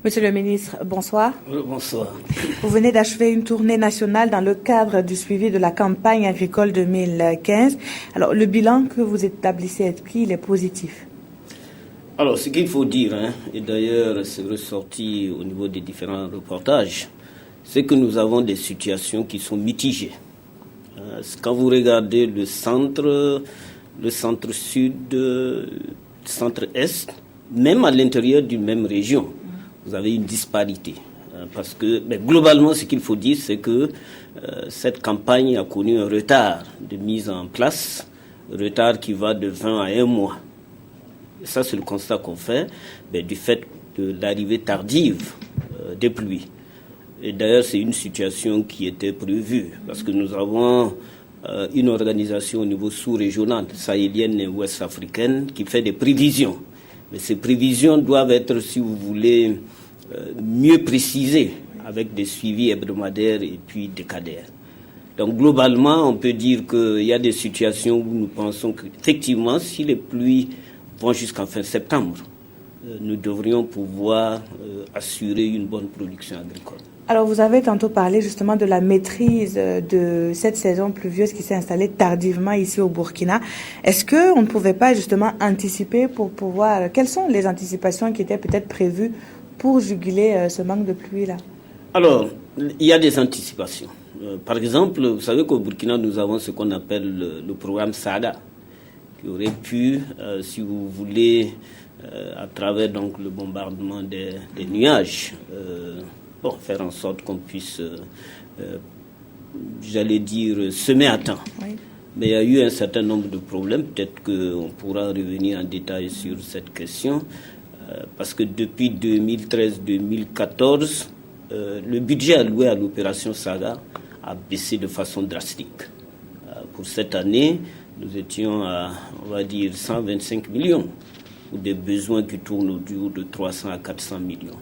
Monsieur le ministre, bonsoir. Bonsoir. Vous venez d'achever une tournée nationale dans le cadre du suivi de la campagne agricole 2015. Alors, le bilan que vous établissez, est-ce qu'il est positif? Alors, ce qu'il faut dire, et d'ailleurs c'est ressorti au niveau des différents reportages, c'est que nous avons des situations qui sont mitigées. Quand vous regardez le centre-sud, le centre-est, même à l'intérieur d'une même région, vous avez une disparité. Parce que globalement, ce qu'il faut dire, c'est que cette campagne a connu un retard de mise en place, retard qui va de 20 à 1 mois. Et ça, c'est le constat qu'on fait du fait de l'arrivée tardive des pluies. Et d'ailleurs, c'est une situation qui était prévue, parce que nous avons une organisation au niveau sous-régional, sahélienne et ouest-africaine, qui fait des prévisions. Mais ces prévisions doivent être, si vous voulez, mieux précisées, avec des suivis hebdomadaires et puis décadaires. Donc globalement, on peut dire qu'il y a des situations où nous pensons qu'effectivement, si les pluies vont jusqu'en fin septembre, nous devrions pouvoir assurer une bonne production agricole. Alors, vous avez tantôt parlé justement de la maîtrise de cette saison pluvieuse qui s'est installée tardivement ici au Burkina. Est-ce qu'on ne pouvait pas justement anticiper pour pouvoir... Quelles sont les anticipations qui étaient peut-être prévues pour juguler ce manque de pluie-là? Alors, il y a des anticipations. Par exemple, vous savez qu'au Burkina, nous avons ce qu'on appelle le programme SADA, qui aurait pu, si vous voulez, à travers donc le bombardement des nuages, faire en sorte qu'on puisse, j'allais dire, semer à temps. Oui. Mais il y a eu un certain nombre de problèmes. Peut-être qu'on pourra revenir en détail sur cette question. Parce que depuis 2013-2014, le budget alloué à l'opération Saga a baissé de façon drastique. Pour cette année, nous étions à, on va dire, 125 millions, ou des besoins qui tournent autour de 300 à 400 millions.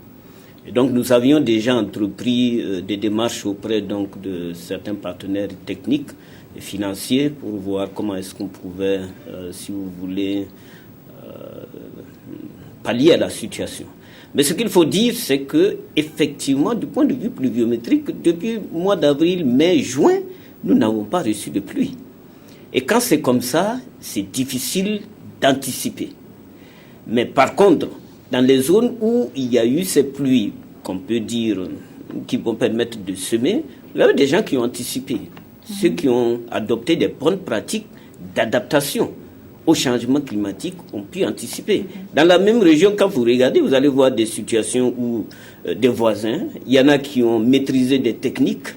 Et donc nous avions déjà entrepris des démarches auprès donc de certains partenaires techniques et financiers pour voir comment est-ce qu'on pouvait, si vous voulez, pallier à la situation. Mais ce qu'il faut dire, c'est que effectivement, du point de vue pluviométrique, depuis le mois d'avril, mai, juin, nous n'avons pas reçu de pluie. Et quand c'est comme ça, c'est difficile d'anticiper. Mais par contre, dans les zones où il y a eu ces pluies, qu'on peut dire, qui vont permettre de semer, il y a des gens qui ont anticipé. Ceux qui ont adopté des bonnes pratiques d'adaptation au changement climatique ont pu anticiper. Dans la même région, quand vous regardez, vous allez voir des situations où des voisins, il y en a qui ont maîtrisé des techniques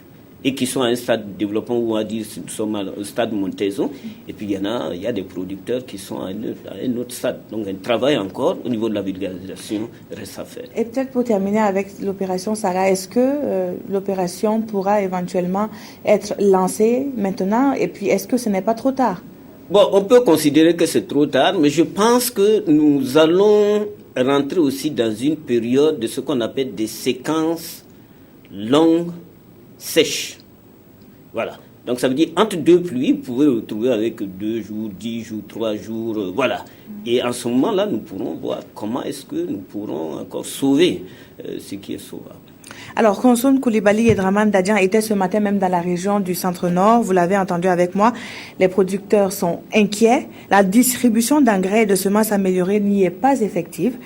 et qui sont à un stade de développement où on va dire nous sommes au stade de montaison, et puis il y a des producteurs qui sont à un autre stade. Donc un travail encore au niveau de la vulgarisation reste à faire. Et peut-être pour terminer avec l'opération Saga, est-ce que l'opération pourra éventuellement être lancée maintenant, et puis est-ce que ce n'est pas trop tard? Bon, on peut considérer que c'est trop tard, mais je pense que nous allons rentrer aussi dans une période de ce qu'on appelle des séquences longues, sèches. Voilà. Donc ça veut dire entre deux pluies, vous pouvez vous retrouver avec 2 jours, 10 jours, 3 jours, voilà. Et en ce moment-là, nous pourrons voir comment est-ce que nous pourrons encore sauver ce qui est sauvable. Alors, Konsoum Koulibaly et Draman Dadian étaient ce matin même dans la région du Centre-Nord. Vous l'avez entendu avec moi. Les producteurs sont inquiets. La distribution d'engrais et de semences améliorées n'y est pas effective.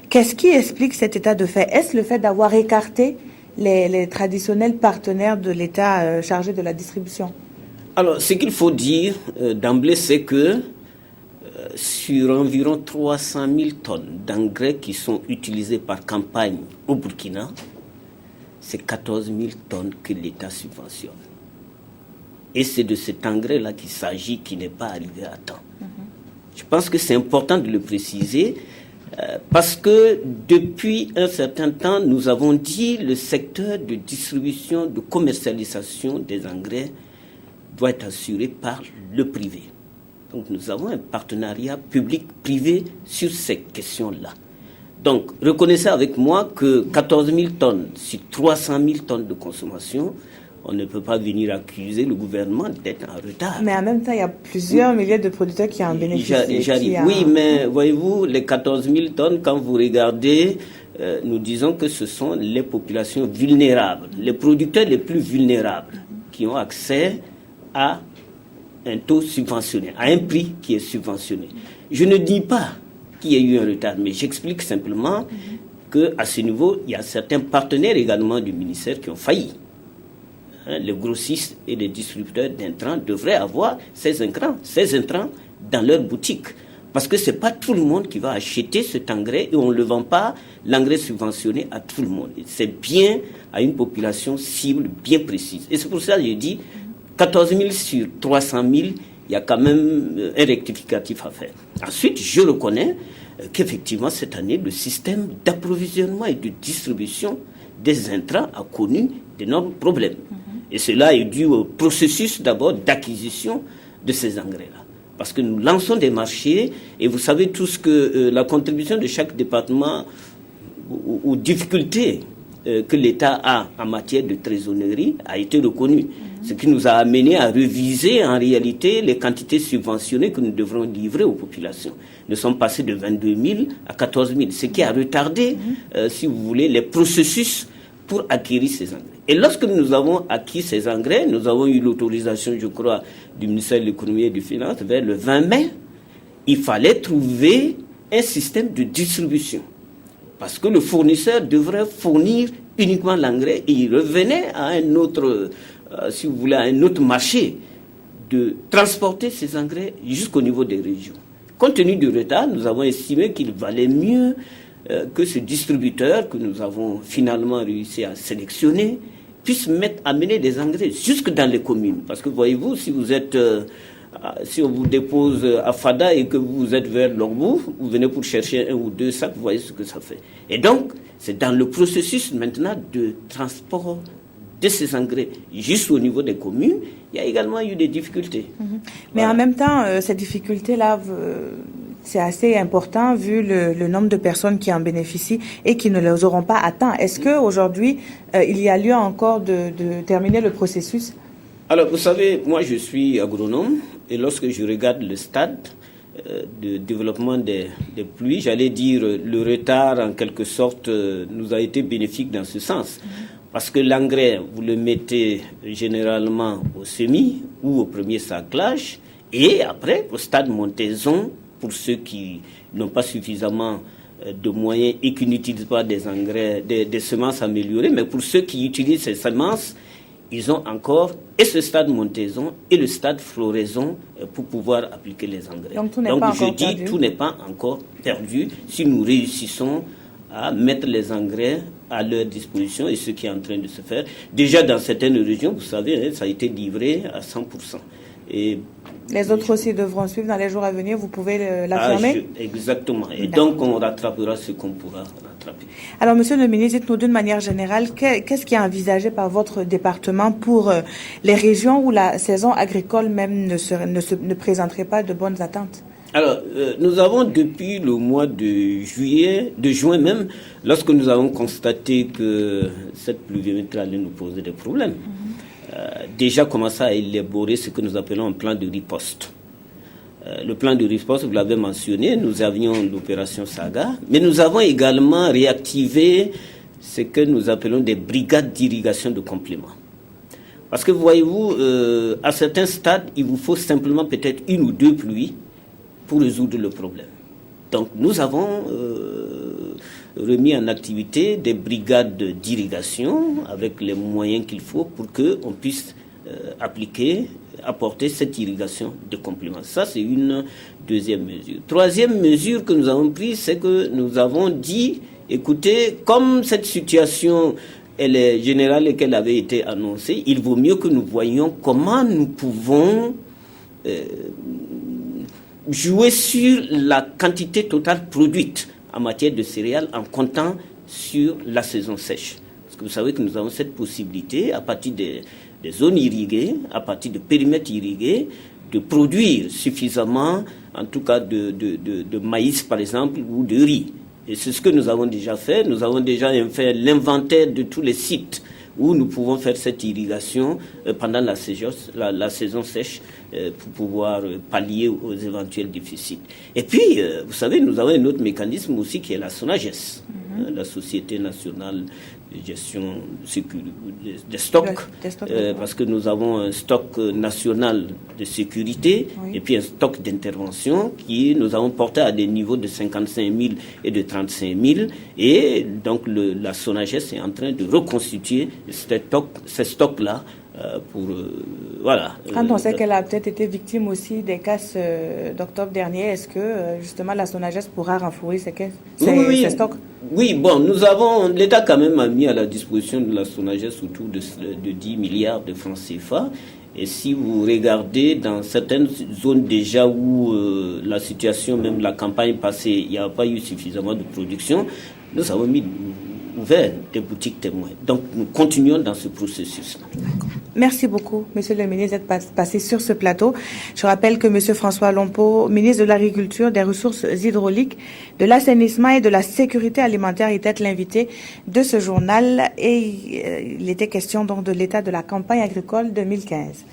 Qu'est-ce qui explique cet état de fait? Est-ce le fait d'avoir écarté les traditionnels partenaires de l'État chargés de la distribution? Alors, ce qu'il faut dire d'emblée, c'est que sur environ 300 000 tonnes d'engrais qui sont utilisés par campagne au Burkina, c'est 14 000 tonnes que l'État subventionne. Et c'est de cet engrais-là qu'il s'agit, qui n'est pas arrivé à temps. Je pense que c'est important de le préciser, parce que depuis un certain temps, nous avons dit que le secteur de distribution, de commercialisation des engrais doit être assuré par le privé. Donc nous avons un partenariat public-privé sur ces questions-là. Donc, reconnaissez avec moi que 14 000 tonnes sur 300 000 tonnes de consommation, on ne peut pas venir accuser le gouvernement d'être en retard. Mais en même temps, il y a plusieurs milliers de producteurs qui en bénéficient. J'arrive. Oui, mais voyez-vous, les 14 000 tonnes, quand vous regardez, nous disons que ce sont les populations vulnérables, les producteurs les plus vulnérables qui ont accès à un taux subventionné, à un prix qui est subventionné. Je ne dis pas qu'il y a eu un retard, mais j'explique simplement qu'à ce niveau, il y a certains partenaires également du ministère qui ont failli. Les grossistes et les distributeurs d'intrants devraient avoir ces intrants dans leur boutique. Parce que ce n'est pas tout le monde qui va acheter cet engrais et on ne le vend pas, l'engrais subventionné, à tout le monde. C'est bien à une population cible bien précise. Et c'est pour ça que je dis 14 000 sur 300 000, il y a quand même un rectificatif à faire. Ensuite, je reconnais qu'effectivement, cette année, le système d'approvisionnement et de distribution des intrants a connu d'énormes problèmes. Et cela est dû au processus d'abord d'acquisition de ces engrais-là. Parce que nous lançons des marchés et vous savez tous que la contribution de chaque département aux difficultés que l'État a en matière de trésorerie a été reconnue. Ce qui nous a amené à reviser en réalité les quantités subventionnées que nous devrons livrer aux populations. Nous sommes passés de 22 000 à 14 000, ce qui a retardé, si vous voulez, les processus pour acquérir ces engrais. Et lorsque nous avons acquis ces engrais, nous avons eu l'autorisation, je crois, du ministère de l'Économie et des Finances vers le 20 mai, il fallait trouver un système de distribution. Parce que le fournisseur devrait fournir uniquement l'engrais et il revenait à un autre, si vous voulez, à un autre marché de transporter ces engrais jusqu'au niveau des régions. Compte tenu du retard, nous avons estimé qu'il valait mieux que ce distributeur que nous avons finalement réussi à sélectionner puisse amener des engrais jusque dans les communes. Parce que voyez-vous, si vous êtes, si on vous dépose à Fada et que vous êtes vers Lorbourg, vous venez pour chercher 1 ou 2 sacs, vous voyez ce que ça fait. Et donc, c'est dans le processus maintenant de transport de ces engrais juste au niveau des communes, il y a également eu des difficultés. Mais en même temps, ces difficultés-là, c'est assez important vu le nombre de personnes qui en bénéficient et qui ne les auront pas à temps. Est-ce qu'aujourd'hui, il y a lieu encore de terminer le processus? Alors, vous savez, moi je suis agronome et lorsque je regarde le stade de développement des pluies, j'allais dire le retard en quelque sorte nous a été bénéfique dans ce sens. Parce que l'engrais, vous le mettez généralement au semis ou au premier saclage et après au stade montaison pour ceux qui n'ont pas suffisamment de moyens et qui n'utilisent pas des engrais, des semences améliorées, mais pour ceux qui utilisent ces semences, ils ont encore et ce stade montaison et le stade floraison pour pouvoir appliquer les engrais. Donc je dis, tout n'est pas encore perdu si nous réussissons à mettre les engrais à leur disposition et ce qui est en train de se faire. Déjà dans certaines régions, vous savez, ça a été livré à 100%. Et les autres aussi devront suivre dans les jours à venir, vous pouvez l'affirmer? Exactement. Et donc, on rattrapera ce qu'on pourra rattraper. Alors, monsieur le ministre, dites-nous d'une manière générale, qu'est-ce qui est envisagé par votre département pour les régions où la saison agricole même ne présenterait pas de bonnes attentes? Alors, nous avons depuis le mois de juin même, lorsque nous avons constaté que cette pluviométrie allait nous poser des problèmes, déjà commencé à élaborer ce que nous appelons un plan de riposte. Le plan de riposte, vous l'avez mentionné, nous avions l'opération Saga, mais nous avons également réactivé ce que nous appelons des brigades d'irrigation de complément. Parce que voyez-vous, à certains stades, il vous faut simplement peut-être 1 ou 2 pluies pour résoudre le problème. Donc nous avons remis en activité des brigades d'irrigation avec les moyens qu'il faut pour qu'on puisse apporter cette irrigation de complément. Ça, c'est une deuxième mesure. Troisième mesure que nous avons prise, c'est que nous avons dit, écoutez, comme cette situation elle est générale et qu'elle avait été annoncée, il vaut mieux que nous voyions comment nous pouvons jouer sur la quantité totale produite en matière de céréales en comptant sur la saison sèche. Parce que vous savez que nous avons cette possibilité, à partir des zones irriguées, à partir de périmètres irrigués, de produire suffisamment, en tout cas de maïs par exemple, ou de riz. Et c'est ce que nous avons déjà fait. Nous avons déjà fait l'inventaire de tous les sites où nous pouvons faire cette irrigation pendant la saison sèche pour pouvoir pallier aux éventuels déficits. Et puis, vous savez, nous avons un autre mécanisme aussi qui est la SONAGES, la Société nationale de gestion des stocks, parce que nous avons un stock national de sécurité et puis un stock d'intervention qui nous avons porté à des niveaux de 55 000 et de 35 000, et donc la SONAGES est en train de reconstituer ces stocks-là pour voilà. Quand on sait qu'elle a peut-être été victime aussi des casses d'octobre dernier, est-ce que justement la SONAGES pourra renflouer ces stocks? Oui, bon, l'État quand même a mis à la disposition de la SONAGES autour de 10 milliards de francs CFA. Et si vous regardez dans certaines zones déjà où la situation, même la campagne passée, il n'y a pas eu suffisamment de production, nous avons ouvert des boutiques témoins. Donc nous continuons dans ce processus-là. Merci beaucoup, Monsieur le ministre, d'être passé sur ce plateau. Je rappelle que Monsieur François Lompo, ministre de l'Agriculture, des Ressources hydrauliques, de l'Assainissement et de la Sécurité alimentaire, était l'invité de ce journal et il était question donc de l'état de la campagne agricole 2015.